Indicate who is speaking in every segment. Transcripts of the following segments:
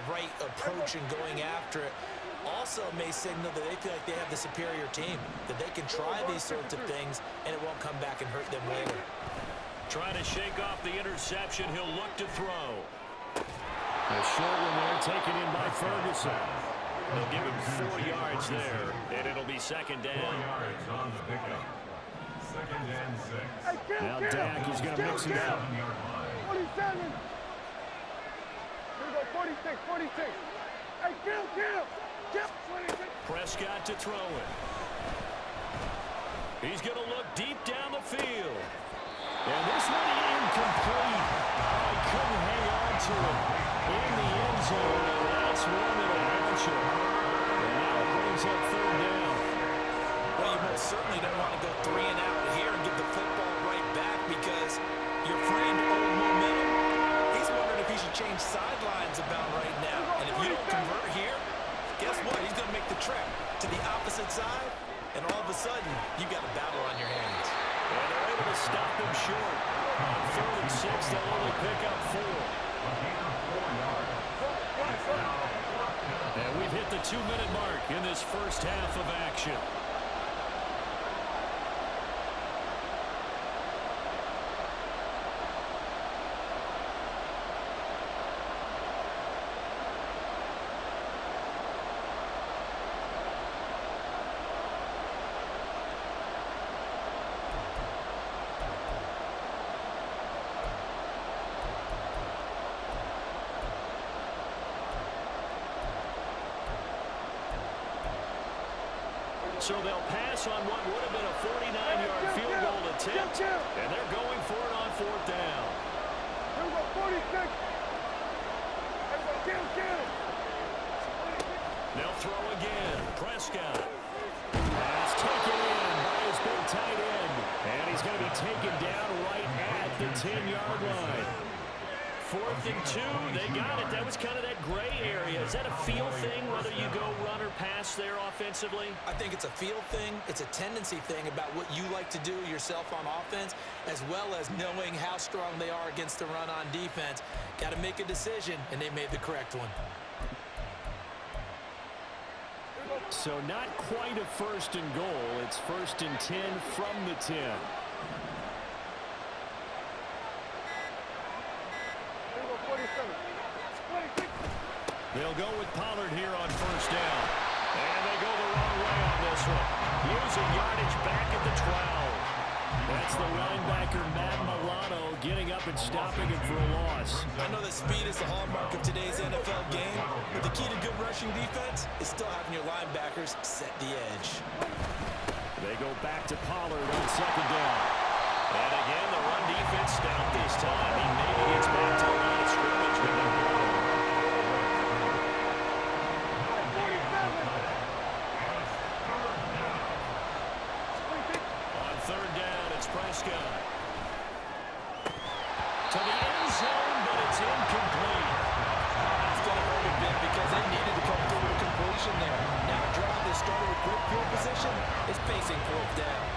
Speaker 1: the right approach in going after it. Also may signal that they feel like they have the superior team, that they can try these sorts of things and it won't come back and hurt them later.
Speaker 2: Trying to shake off the interception. He'll look to throw. A short one there taken in by Ferguson. They'll give him 4 yards there, and it'll be second down.
Speaker 3: 4 yards on the pickup. Second and 6.
Speaker 2: Now Dak is going to mix it up.
Speaker 4: 47. Here we go, 46, 46. Hey, kill.
Speaker 2: Prescott to throw it. He's going to look deep down the field. And this one incomplete. I couldn't hang on to it in the end zone, and that's one that'll launch it. And now it brings up third down.
Speaker 1: Well, you most certainly don't want to go 3 and out here and give the football right back because your friend old momentum, he's wondering if he should change sidelines about right now. And if you don't convert here, guess what? He's going to make the trek to the opposite side, and all of a sudden, you've got a battle on your hands.
Speaker 2: And they're able to stop him short. On 3rd and 6, they'll only pick up 4. And we've hit the 2-minute mark in this first half of action. So they'll pass on what would have been a 49-yard field goal attempt, and they're going for it on 4th down.
Speaker 4: Here we go, 46. Kill.
Speaker 2: They'll throw again. Prescott. Pass taken in by his big tight end, and he's going to be taken down right at the 10-yard line. 4th and 2, they got it. That was kind of that gray area. Is that a feel thing, whether you go run or pass there offensively?
Speaker 1: I think it's a feel thing. It's a tendency thing about what you like to do yourself on offense, as well as knowing how strong they are against the run on defense. Got to make a decision, and they made the correct one.
Speaker 2: So not quite a 1st and goal. It's 1st and 10 from the 10. They'll go with Pollard here on 1st down. And they go the wrong way on this one. Losing yardage back at the 12. That's the linebacker, Matt Milano, getting up and stopping him for a loss.
Speaker 1: I know that speed is the hallmark of today's NFL game, but the key to good rushing defense is still having your linebackers set the edge.
Speaker 2: They go back to Pollard on 2nd down. And again, the run defense stout this time. He maybe gets back to the line of scrimmage with the ball. On 3rd down, it's Prescott. To the end zone, but it's incomplete.
Speaker 1: It's going to hurt a bit because they needed to come through with a completion there. Now a drive that started with good field position is facing 4th down.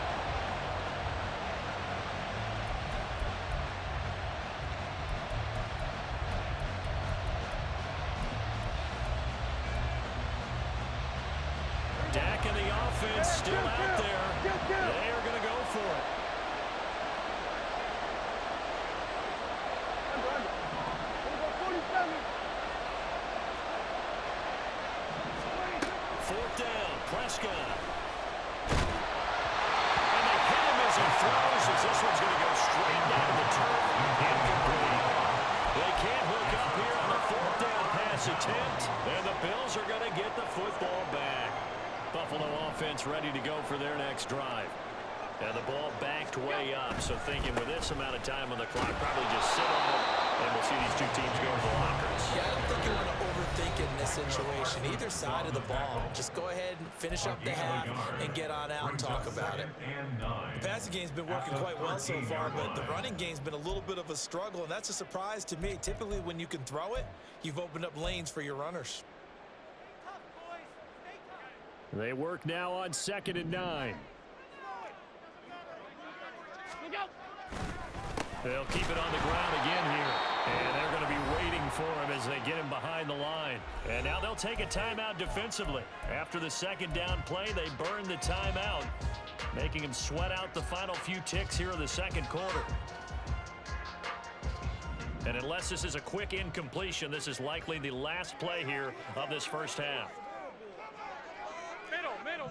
Speaker 2: Dak and the offense still out there. They are going to go for it. Fourth down, Prescott. And they hit him as he throws, as this one's going to go straight down to the turf. Incomplete. They can't hook up here on the 4th down pass attempt, and the Bills are going to get the football back. Buffalo offense ready to go for their next drive. And the ball backed way up, so thinking with this amount of time on the clock, probably just sit on it, and we'll see these two teams go to the lockers.
Speaker 1: Yeah, I don't think you want to overthink it in this situation. Either side of the ball. Just go ahead and finish up the half and get on out and talk about it. The passing game's been working quite well so far, but the running game's been a little bit of a struggle, and that's a surprise to me. Typically, when you can throw it, you've opened up lanes for your runners.
Speaker 2: They work now on 2nd and 9. They'll keep it on the ground again here. And they're going to be waiting for him as they get him behind the line. And now they'll take a timeout defensively. After the second down play, they burn the timeout, making him sweat out the final few ticks here in the second quarter. And unless this is a quick incompletion, this is likely the last play here of this first half.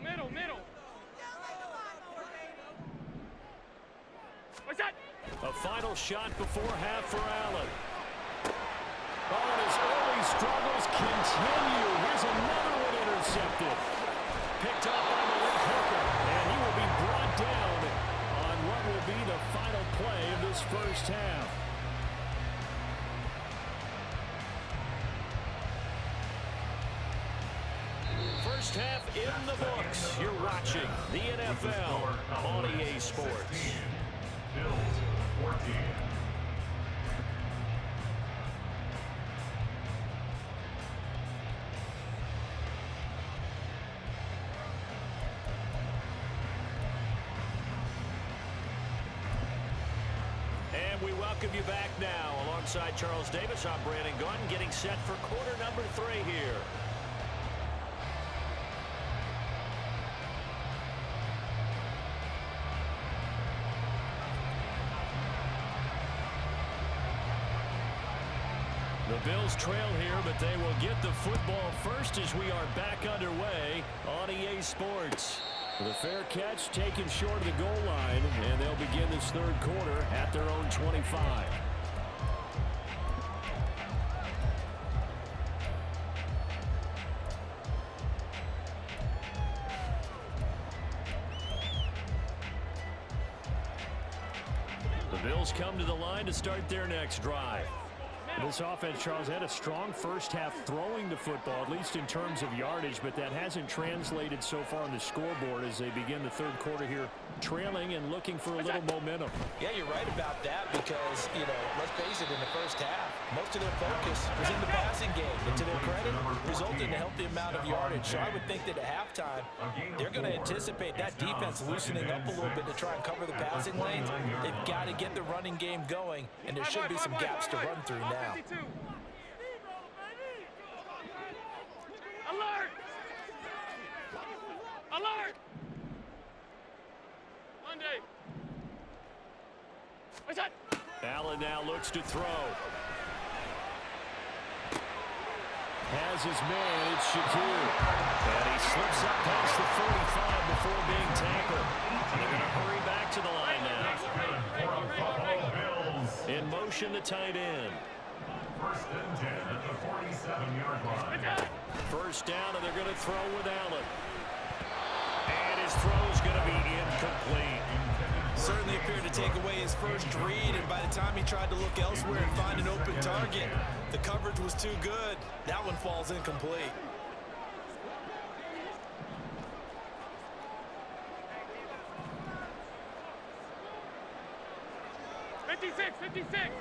Speaker 4: Middle. What's that?
Speaker 2: A final shot before half for Allen. Oh, and his early struggles continue. Here's another one intercepted. Picked up by Malik Hooker, and he will be brought down on what will be the final play of this first half. First half in the books. You're watching the NFL on EA Sports.
Speaker 3: Bills 14.
Speaker 2: And we welcome you back now. Alongside Charles Davis, I'm Brandon Gunn, getting set for quarter number 3 here. The Bills trail here, but they will get the football first as we are back underway on EA Sports. The fair catch taken short of the goal line, and they'll begin this third quarter at their own 25. The Bills come to the line to start their next drive. This offense, Charles, had a strong first half throwing the football, at least in terms of yardage, but that hasn't translated so far on the scoreboard as they begin the third quarter here, trailing and looking for a little momentum.
Speaker 1: Yeah, you're right about that because, let's face it, in the first half, most of their focus was in the passing game. And to their credit, resulted in a healthy amount of yardage. So I would think that at halftime, they're going to anticipate that defense loosening up a little bit to try and cover the passing lanes. They've got to get the running game going, and there should be some gaps to run through now.
Speaker 4: Alert! Monday. What's that?
Speaker 2: Allen now looks to throw. Has his man, it's Shaquille. And he slips up past the 45 before being tackled. They're going to hurry back to the line now. In motion, the tight end.
Speaker 3: First and 10 at the 47-yard line.
Speaker 2: First down, and they're going to throw with Allen. And his throw is going to be incomplete.
Speaker 1: Certainly appeared to take away his first read, and by the time he tried to look elsewhere and find an open target, the coverage was too good. That one falls incomplete.
Speaker 4: '56.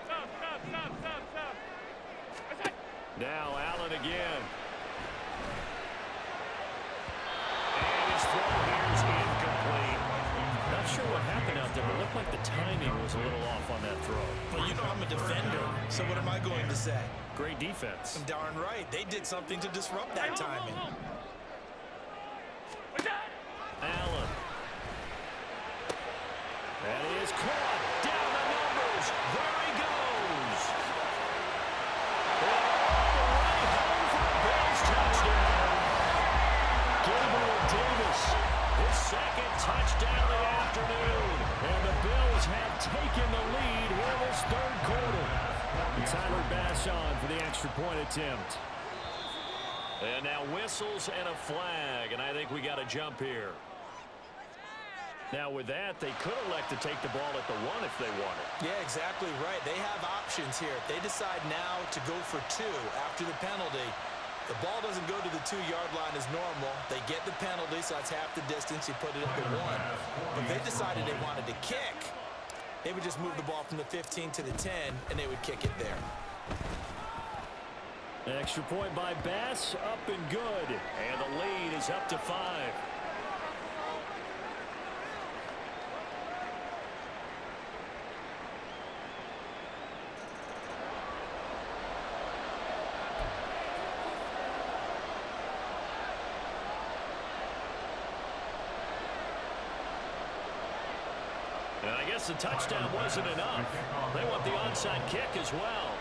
Speaker 4: Stop.
Speaker 2: Now Allen again. And his throw here is incomplete. Not sure what happened out there, but it looked like the timing was a little off on that throw.
Speaker 1: Well, I'm a defender, so what am I going to say?
Speaker 2: Great defense.
Speaker 1: I'm darn right. They did something to disrupt that timing.
Speaker 2: Allen. And he is caught. Down the numbers. There he goes. All the way home for a Bills touchdown. Gabriel Davis, his second touchdown of the afternoon. And the Bills have taken the lead here this third quarter. Tyler Bass on for the extra point attempt. And now whistles and a flag, and I think we got a jump here. Now with that, they could elect to take the ball at the 1 if they wanted.
Speaker 1: Yeah, exactly right. They have options here. If they decide now to go for 2 after the penalty, the ball doesn't go to the 2-yard line as normal. They get the penalty, so that's half the distance. You put it at the 1. But if they decided they wanted to kick, they would just move the ball from the 15 to the 10, and they would kick it there.
Speaker 2: Extra point by Bass, up and good. And the lead is up to 5. guess the touchdown wasn't enough. They want the onside kick as well.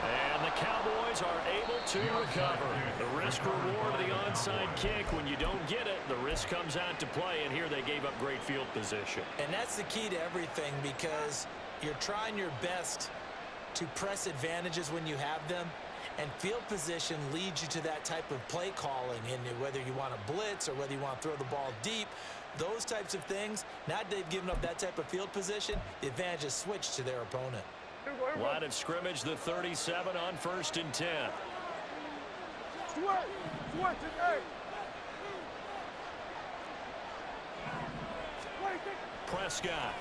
Speaker 2: And the Cowboys are able to recover. The risk reward of the onside kick. When you don't get it, the risk comes out to play, and here they gave up great field position.
Speaker 1: And that's the key to everything, because you're trying your best to press advantages when you have them, and field position leads you to that type of play calling. And whether you want to blitz or whether you want to throw the ball deep, those types of things, now that they've given up that type of field position, the advantage is switched to their opponent.
Speaker 2: Line of scrimmage, the 37 on 1st and 10. Prescott.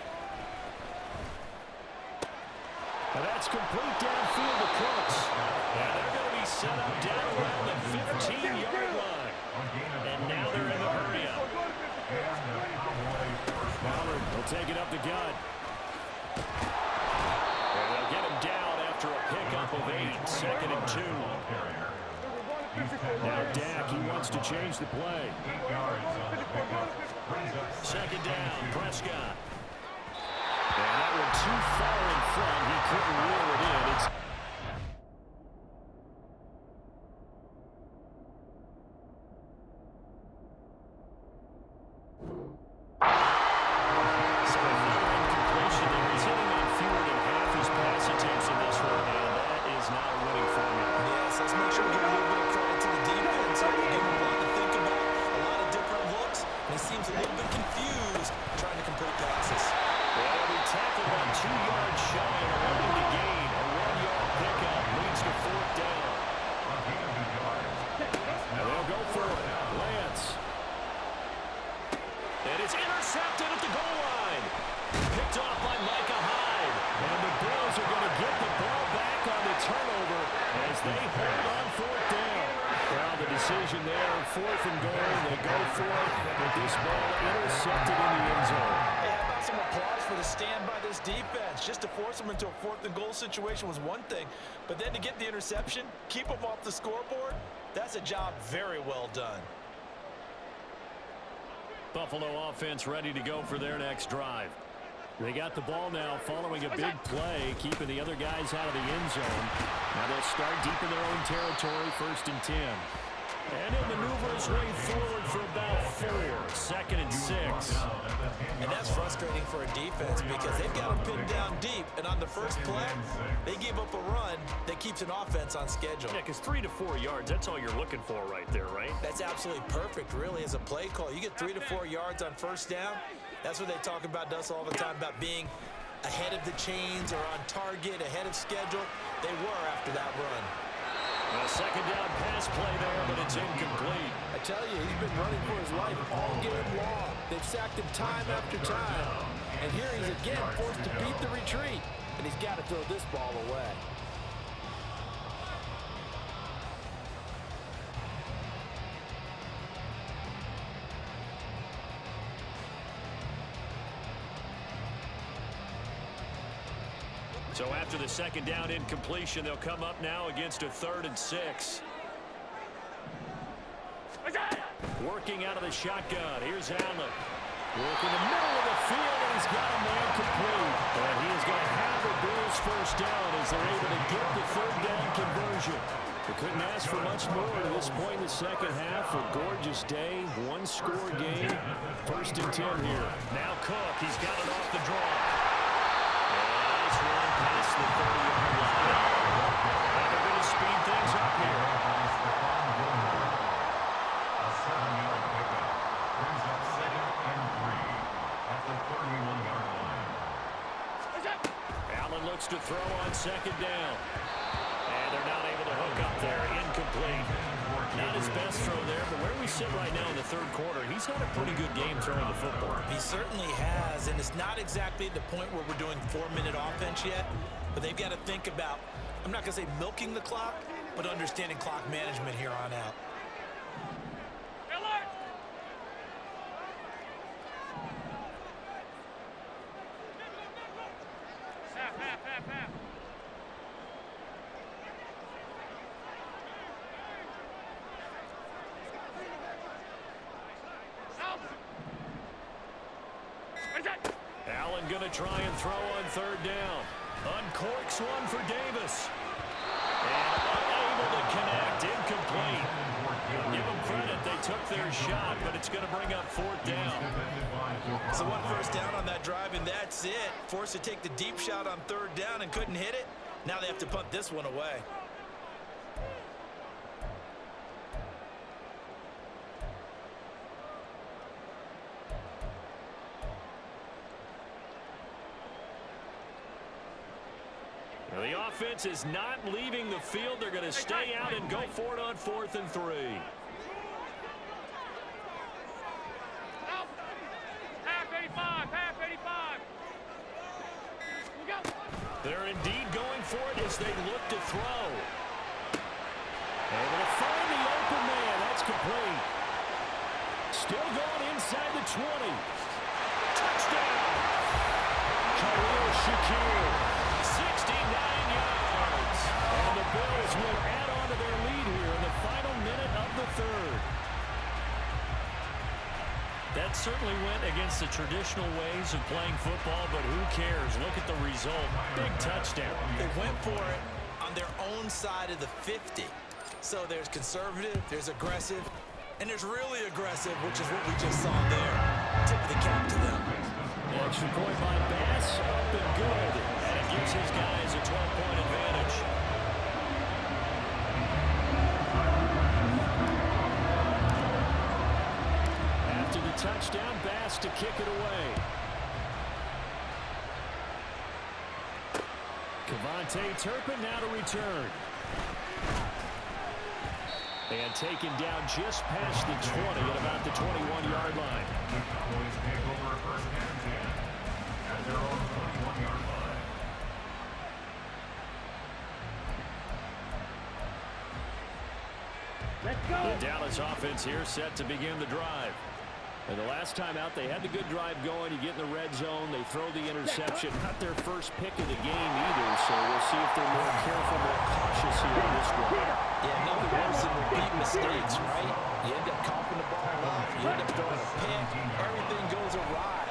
Speaker 2: And that's complete downfield to Cooks. And they're going to be set up down around the 15-yard line. And now they're in the hurry-up. Ballard will take it up the gut. And they'll get him down after a pickup of 8, 2nd and 2. Now Dak, he wants to change the play. 2nd down, Prescott. And that one too far in front. He couldn't reel it in. It's incompletion there. He's hitting on fewer than half his pass attempts in this one, and that is not a winning formula.
Speaker 1: Yes, let's make sure we give a little bit of credit to the defense. So we give him a lot to think about, a lot of different looks, and he seems a little bit confused trying to complete passes.
Speaker 2: Well, we tackled on 2 yards shy and allowing the gain. A 1-yard pickup leads to 4th down. And they'll go for Lance. And it's intercepted at the goal line. Picked off by Micah Hyde. And the Bills are going to get the ball back on the turnover as they hold on 4th down. Well, the decision there, 4th and goal. They go for it, but this ball intercepted in the end zone.
Speaker 1: Hey, how about some applause for the stand by this defense? Just to force them into a 4th and goal situation was one thing, but then to get the interception, keep them off the scoreboard, that's a job very well done.
Speaker 2: Buffalo offense ready to go for their next drive. They got the ball now following a big play, keeping the other guys out of the end zone. Now they'll start deep in their own territory, 1st and 10. And he'll maneuver his way forward for about 4, 2nd and 6.
Speaker 1: And that's frustrating for a defense because they've got them pinned down deep, and on the first play, they give up a run that keeps an offense on schedule.
Speaker 2: Yeah, because 3 to 4 yards, that's all you're looking for right there, right?
Speaker 1: That's absolutely perfect, really, as a play call. You get 3 to 4 yards on 1st down. That's what they talk about to us all the time, about being ahead of the chains or on target, ahead of schedule. They were after that run.
Speaker 2: A 2nd down pass play there, but it's incomplete.
Speaker 1: I tell you, he's been running for his life all game long. They've sacked him time after time. And here he's again forced to beat the retreat. And he's got to throw this ball away.
Speaker 2: So after the 2nd down incompletion, they'll come up now against a 3rd and 6. Working out of the shotgun. Here's Allen. Working the middle of the field, and he's got a man complete. And he is going to have the Bills 1st down as they're able to get the 3rd down conversion. They couldn't ask for much more at this point in the 2nd half. A gorgeous day, 1-score game. 1st and 10 here. Now Cook, he's got it off the draw. Nice run past the 30-yard line. And they're going to speed things up here.
Speaker 3: A 7-yard pickup brings up 2nd and 3 at the 31-yard line.
Speaker 2: Allen looks to throw on 2nd down. And they're not able to hook up there. Incomplete. Not his best throw there, but where we sit right now in the 3rd quarter, he's had a pretty good game throwing the football.
Speaker 1: He certainly has, and it's not exactly at the point where we're doing 4-minute offense yet, but they've got to think about, I'm not going to say milking the clock, but understanding clock management here on out.
Speaker 2: Allen going to try and throw on third down. Uncorks one for Davis. And unable to connect. Incomplete. Give them credit. They took their shot, but it's going to bring up fourth down.
Speaker 1: So one first down on that drive, and that's it. Forced to take the deep shot on third down and couldn't hit it. Now they have to punt this one away.
Speaker 2: Well, the offense is not leaving the field. They're going to stay out and go for it on 4th and 3.
Speaker 4: Half 85, half 85. Go.
Speaker 2: They're indeed going for it as they look to throw. Able to find the open man. That's complete. Still going inside the 20. Touchdown. Khalil Shakir. 69 yards. And the Bills will add on to their lead here in the final minute of the third. That certainly went against the traditional ways of playing football, but who cares? Look at the result. Big touchdown.
Speaker 1: They went for it on their own side of the 50. So there's conservative, there's aggressive, and there's really aggressive, which is what we just saw there. Tip of the cap to them.
Speaker 2: Extra point by Bass, up and good. And it gives his guys a 12-point advantage. After the touchdown, Bass to kick it away. Kevontae Turpin now to return. And taken down just past the 20 at about the 21-yard line.
Speaker 3: The Cowboys take over first and 10 at their own 21-yard line.
Speaker 4: Let's go.
Speaker 2: The Dallas offense here set to begin the drive. And the last time out, they had the good drive going. You get in the red zone, they throw the interception. Not their first pick of the game either, so we'll see if they're more careful, more cautious here on this drive.
Speaker 1: Yeah, nothing worse than repeat mistakes, right? You end up coughing the ball up, you end up throwing a pick, everything goes awry.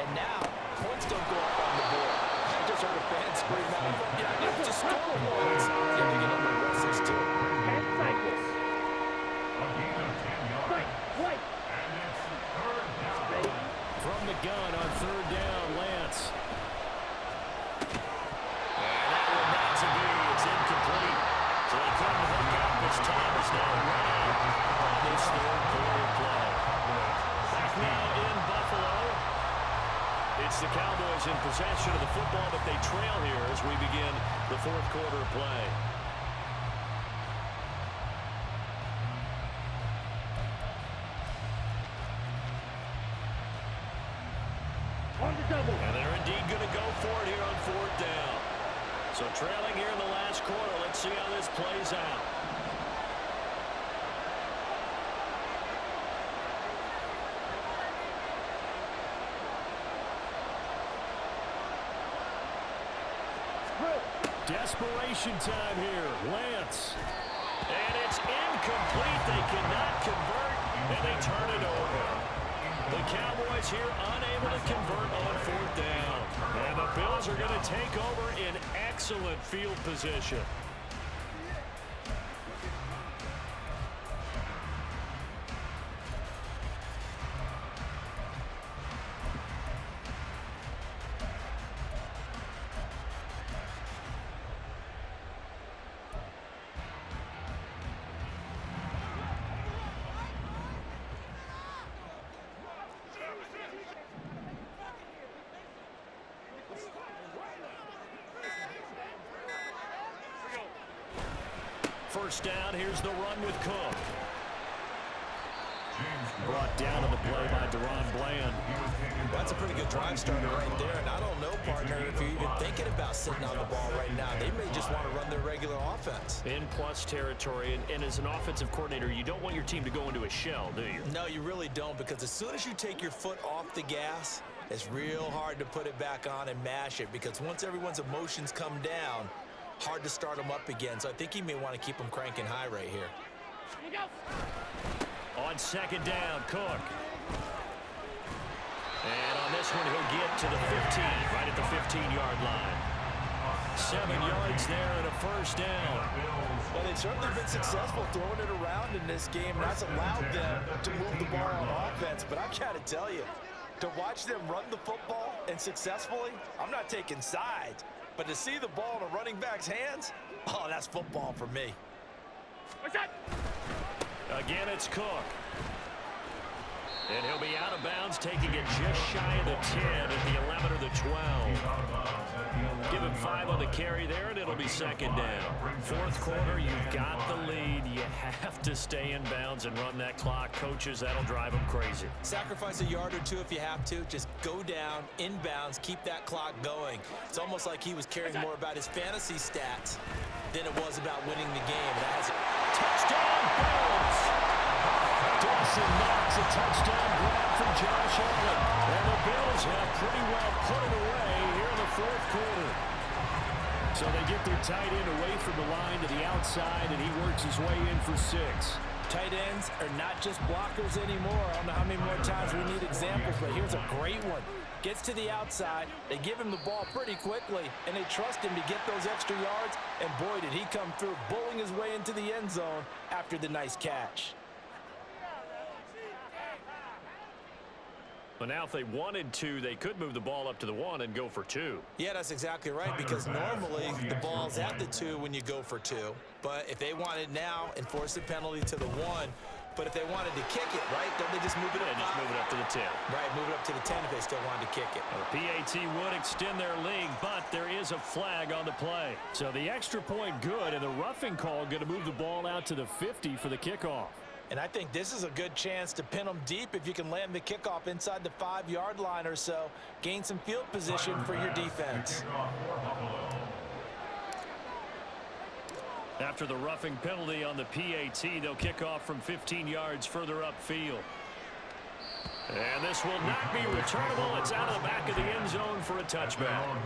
Speaker 1: And now, points don't go up on the board. I just heard a fan scream out, yeah, I have to score points. You have to get under wrestles too.
Speaker 4: 10 cycles.
Speaker 3: A gain of 10 yards.
Speaker 4: Right.
Speaker 3: And it's third down.
Speaker 2: From the gun on third down, Lance. And that one not to be. It's incomplete. So they couldn't hook up as time is now running on this third quarter play. Back now in Buffalo. It's the Cowboys in possession of the football, but they trail here as we begin the fourth quarter play.
Speaker 4: On the double.
Speaker 2: And they're indeed going to go for it here on fourth down. So trailing here in the last quarter. Let's see how this plays out. Desperation time here. Lance. And it's incomplete. They cannot convert, and they turn it over. The Cowboys here unable to convert on fourth down. And the Bills are going to take over in excellent field position. First down, here's the run with Cook. Brought down to the play by Deron Bland.
Speaker 1: That's a pretty good drive starter right there. And I don't know, partner, if you're even thinking about sitting on the ball right now. They may just want to run their regular offense.
Speaker 2: In plus territory, and as an offensive coordinator, you don't want your team to go into a shell, do you?
Speaker 1: No, you really don't, because as soon as you take your foot off the gas, it's real hard to put it back on and mash it, because once everyone's emotions come down, hard to start them up again. So I think he may want to keep them cranking high right here.
Speaker 4: Here we go.
Speaker 2: On second down, Cook. And on this one, he'll get to the 15, right at the 15-yard line. 7 yards there and a first down.
Speaker 1: Well, they've certainly been successful throwing it around in this game, and that's allowed them to move the ball on offense. But I've got to tell you, to watch them run the football and successfully, I'm not taking sides. But to see the ball in a running back's hands, oh, that's football for me.
Speaker 4: What's that?
Speaker 2: Again, it's Cook. And he'll be out of bounds, taking it just shy of the 10 at the 11 or the 12. Give him 5 on the carry there, and it'll be second down. Fourth quarter, you've got the lead. You have to stay in bounds and run that clock. Coaches, that'll drive them crazy.
Speaker 1: Sacrifice a yard or two if you have to. Just go down, inbounds, keep that clock going. It's almost like he was caring more about his fantasy stats than it was about winning the game. That's
Speaker 2: touchdown, Bills! Dawson knocks a touchdown grab from Josh Allen. And the Bills have pretty well put it away here in the fourth quarter. So they get their tight end away from the line to the outside, and he works his way in for 6.
Speaker 1: tight ends are not just blockers anymore. I don't know how many more times we need examples, but here's a great one. Gets to the outside, they give him the ball pretty quickly, and they trust him to get those extra yards, and boy, did he come through, bowling his way into the end zone after the nice catch.
Speaker 2: But now if they wanted to, they could move the ball up to the 1 and go for 2.
Speaker 1: Yeah, that's exactly right, because normally the ball's at the 2 when you go for 2. But if they wanted now, enforce the penalty to the 1. But if they wanted to kick it, right, don't they just move it up?
Speaker 2: And just move it up to the 10.
Speaker 1: Right, move it up to the 10 if they still wanted to kick it.
Speaker 2: The PAT would extend their lead, but there is a flag on the play. So the extra point good, and the roughing call going to move the ball out to the 50 for the kickoff.
Speaker 1: And I think this is a good chance to pin them deep if you can land the kickoff inside the 5-yard line or so. Gain some field position for your defense.
Speaker 2: After the roughing penalty on the PAT, they'll kick off from 15 yards further upfield. And this will not be returnable. It's out of the back of the end zone for a touchback.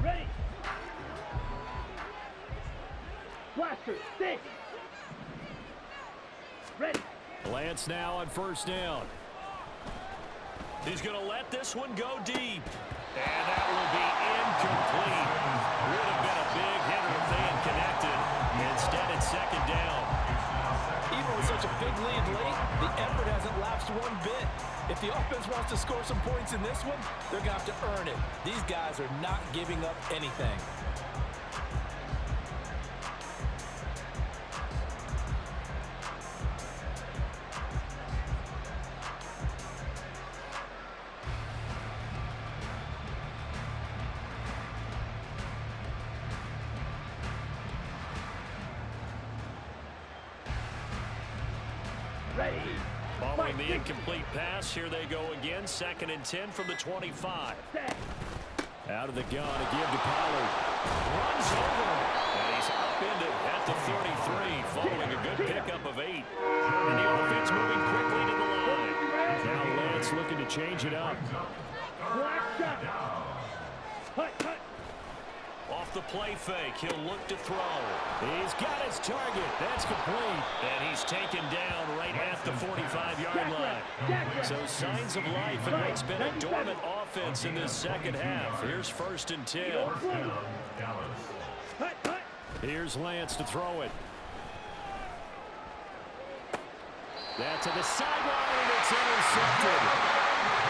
Speaker 4: Ready. Blaster, stick. Ready.
Speaker 2: Lance now on first down. He's going to let this one go deep. And that will be incomplete. Would have been a big hitter if they had connected. Instead, it's second down.
Speaker 1: Even with such a big lead late, the effort hasn't lapsed one bit. If the offense wants to score some points in this one, they're going to have to earn it. These guys are not giving up anything.
Speaker 4: Ready.
Speaker 2: Following the incomplete pass, here they go again. 2nd and 10 from the 25.
Speaker 4: Set.
Speaker 2: Out of the gun to give to Pollard. Runs over. And he's upended at the 33 following a good pickup of 8. And the offense moving quickly to the line. Now Lance looking to change it up.
Speaker 4: Black shot. Hut, hut.
Speaker 2: Off the play fake, he'll look to throw. He's got his target. That's complete. And he's taken down right at the 45-yard line. So signs of life in what's been a dormant offense in this second half. Here's 1st and 10.
Speaker 4: Hut, hut.
Speaker 2: Here's Lance to throw it. That's to the sideline, and it's intercepted.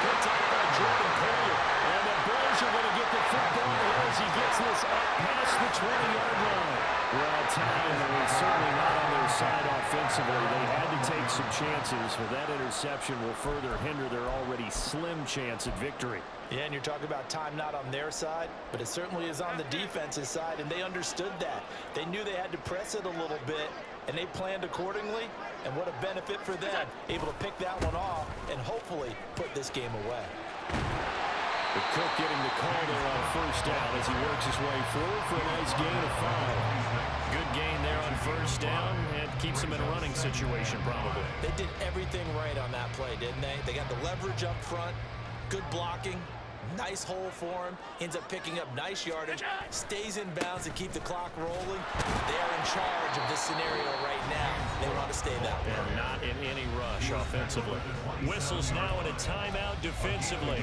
Speaker 2: Picked up by Jordan Poyer. And the Bills are going to get the football here as he gets this up past the 20-yard line. Well, time was certainly not on their side offensively. They had to take some chances, but that interception will further hinder their already slim chance at victory.
Speaker 1: Yeah, and you're talking about time not on their side, but it certainly is on the defense's side, and they understood that. They knew they had to press it a little bit, and they planned accordingly, and what a benefit for them, able to pick that one off and hopefully put this game away.
Speaker 2: But Cook getting the call there on first down as he works his way forward for a nice gain of 5. Good gain there on first down and keeps him in a running situation probably.
Speaker 1: They did everything right on that play, didn't they? They got the leverage up front, good blocking, Nice hole for him. Ends up picking up nice yardage. Stays in bounds to keep the clock rolling. They are in charge of this scenario right now. They want to stay that way.
Speaker 2: And not in any rush offensively. Whistles now in a timeout defensively.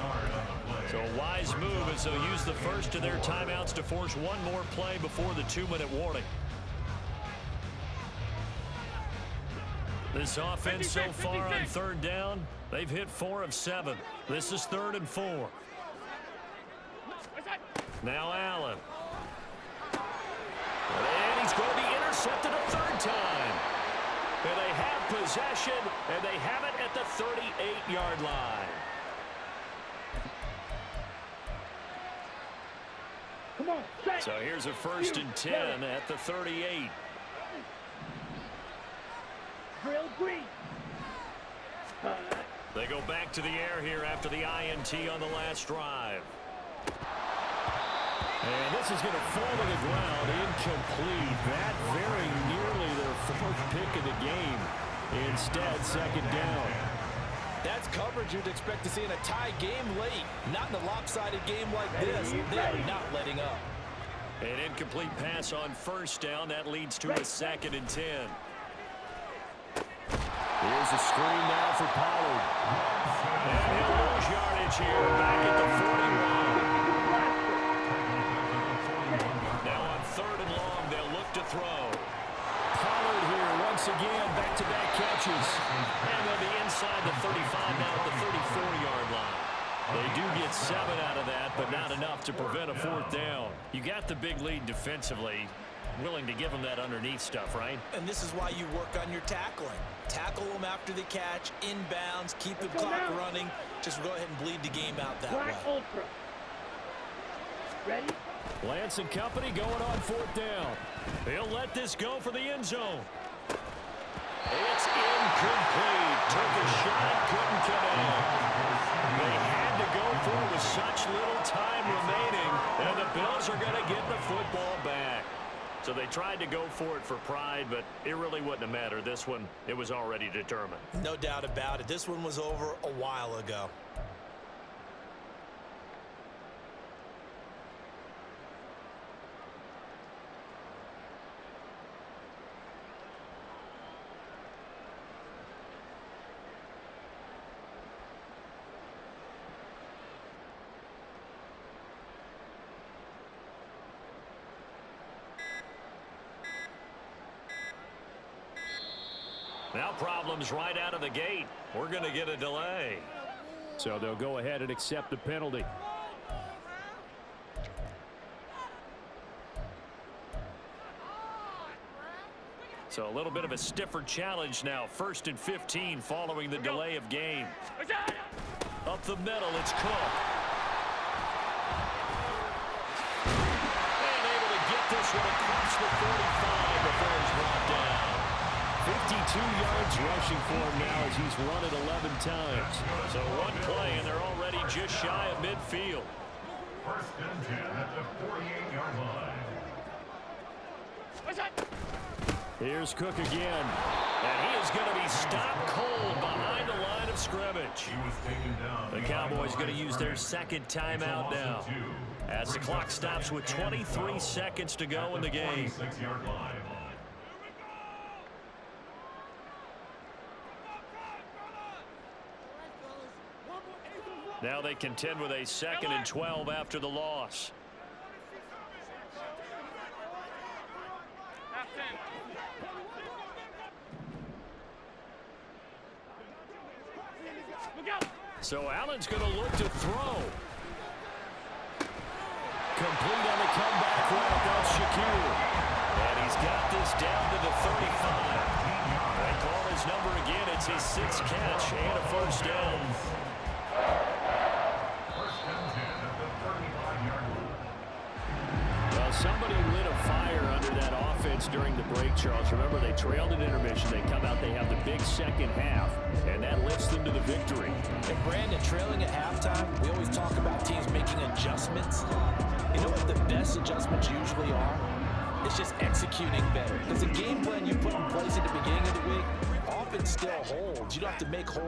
Speaker 2: So a wise move as they'll use the first of their timeouts to force one more play before the 2-minute warning. This offense so far on third down, they've hit 4 of 7. This is 3rd and 4. Now Allen. And he's going to be intercepted a 3rd time. And they have possession, and they have it at the 38-yard line.
Speaker 4: Come on, set.
Speaker 2: So here's a 1st and 10 at the 38.
Speaker 4: Drill green.
Speaker 2: They go back to the air here after the INT on the last drive. And this is going to fall to the ground, incomplete. That very nearly their 4th pick of the game. Instead, 2nd down.
Speaker 1: That's coverage you'd expect to see in a tie game late. Not in a lopsided game like this. They are not letting up.
Speaker 2: An incomplete pass on 1st down. That leads to a 2nd and 10. Here's a screen now for Pollard. And he'll lose yardage here back at the 41. Now on 3rd and long, they'll look to throw. Pollard here once again, back-to-back catches. And they'll be inside the 35 now at the 34-yard line. They do get 7 out of that, but not enough to prevent a 4th down. You got the big lead defensively. Willing to give them that underneath stuff, right?
Speaker 1: And this is why you work on your tackling. Tackle them after the catch, inbounds, keep the clock running. Just go ahead and bleed the game out that way.
Speaker 4: Black Ultra. Ready?
Speaker 2: Lance and company going on 4th down. He'll let this go for the end zone. It's incomplete. Took a shot, couldn't connect. They had to go for it with such little time remaining, and the Bills are going to get the football back. So they tried to go for it for pride, but it really wouldn't have mattered. This one, it was already determined.
Speaker 1: No doubt about it. This one was over a while ago.
Speaker 2: Now problems right out of the gate. We're going to get a delay. So they'll go ahead and accept the penalty. So a little bit of a stiffer challenge now. 1st and 15 following the delay of game. Up the middle, it's Cook. And able to get this one across the 45 before he's brought down. 52 yards rushing for him now as he's run it 11 times. So one play, and they're already just shy of midfield.
Speaker 3: 1st and 10 at the 48-yard line.
Speaker 2: Here's Cook again. And he is going to be stopped cold behind the line of scrimmage. The Cowboys going to use their 2nd timeout now, as the clock stops with 23 seconds to go in the game. Now they contend with a 2nd and 12 after the loss. So Allen's going to look to throw. Complete on the comeback route. That's Shakir. And he's got this down to the 35. They call his number again. It's his 6th catch and a 1st down. Well, somebody lit a fire under that offense during the break, Charles. Remember, they trailed at intermission. They come out, they have the big 2nd half, and that lifts them to the victory.
Speaker 1: And Brandon, trailing at halftime, we always talk about teams making adjustments. You know what the best adjustments usually are? It's just executing better. Because the game plan you put in place at the beginning of the week often still holds. You don't have to make holds.